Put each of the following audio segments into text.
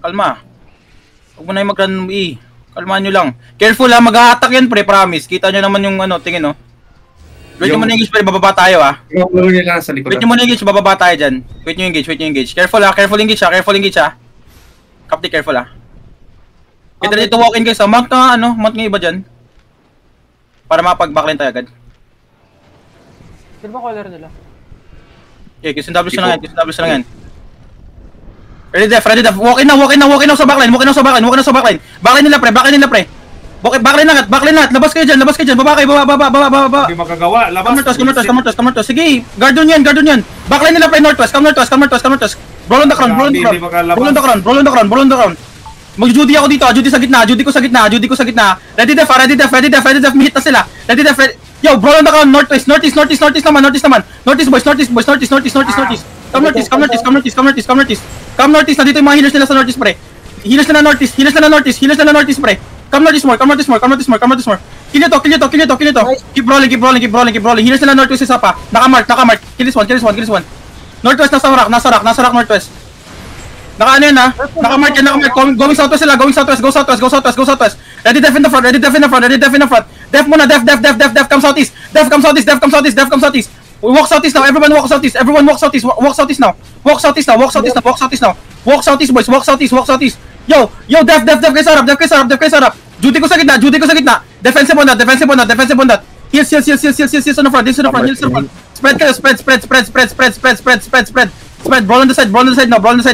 Kalma. Huwag mo na yung mag-run E. Kalmaan nyo lang. Careful ha, mag-a-attack yan pre, promise. Kita nyo naman yung ano, tingin no. Wait nyo muna engage pre, bababa tayo ha. Yung ulo nila sa likod. Wait nyo muna engage, bababa tayo dyan. Wait nyo engage. Careful ha, careful engage ha. Kapti, careful ha. Kita dito walk in guys ha, mount nga iba dyan. Para mapag-backline tayo agad. Sino ba color nila? Okay, kisundablish na lang yan. Ready def. Walk in now sa backline. Backline nila pre. Backline na. Labas kayo dyan. Baba. Hindi makagawa. Labas. Come northwest. Sige, guard doon yan. Backline nila pre, northwest. Come northwest. Roll on the crown. Mag-Judy ako dito. Judy ko sa gitna. Ready def. Hit na sila. Ready def. Yo, roll on the crown. Northeast naman. Northeast boys. Come northeast, nandito yung mga healers nila sa northeast pre. Healers na northeast pre. Come northeast more. Kill to. Keep rolling. Healers nila northwest isa pa. Naka-mark. Kill this one. Northwest nasa rock northwest. Naka-ano yan ha? Naka-mark. Going southwest sila. Go southwest. Ready def in the front. Def muna. Def. Come southeast. Walk southeast now. Everyone walk southeast now. Walk southeast boys. Walk southeast. Yo, def guys harap. Duty ko sa gitna. Defensive on that. Heals on the front. Spread kayo. Spread. Brawl on the side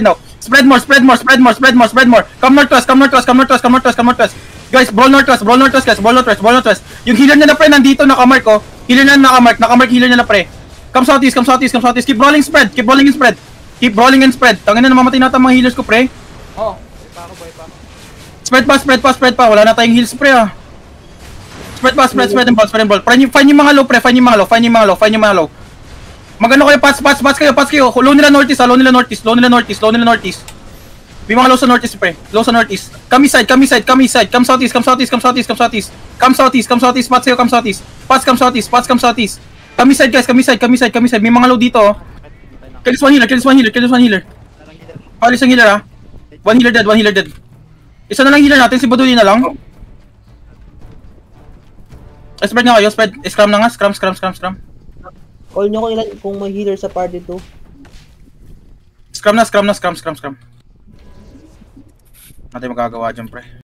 now. Spread more. Come northwest. Guys, brawl northwest. Yung healer niya na pre nandito naka-mark oh. Naka-mark healer niya na pre. Come southeast. Keep rolling and spread. Tangin na namamatay natin mga healers ko pre. Oo. Buhay pa ako. Spread pa. Wala na tayong heals pre ah. Spread and ball. Find yung mga low pre. Find yung mga low. Magano kayo, pass kayo. Low nila northeast. May mga low sa northeast pre. Come east side. Come southeast. Come southeast. Come east side guys. May mga low dito oh. Kill this one healer. Palis ang healer ah. One healer dead. Isa na lang healer natin, si Baduli na lang. Spread nga kayo, Scrum na nga. Scrum. Call nyo kung may healer sa party 2. Scrum na. Natin magagawa dyan pre.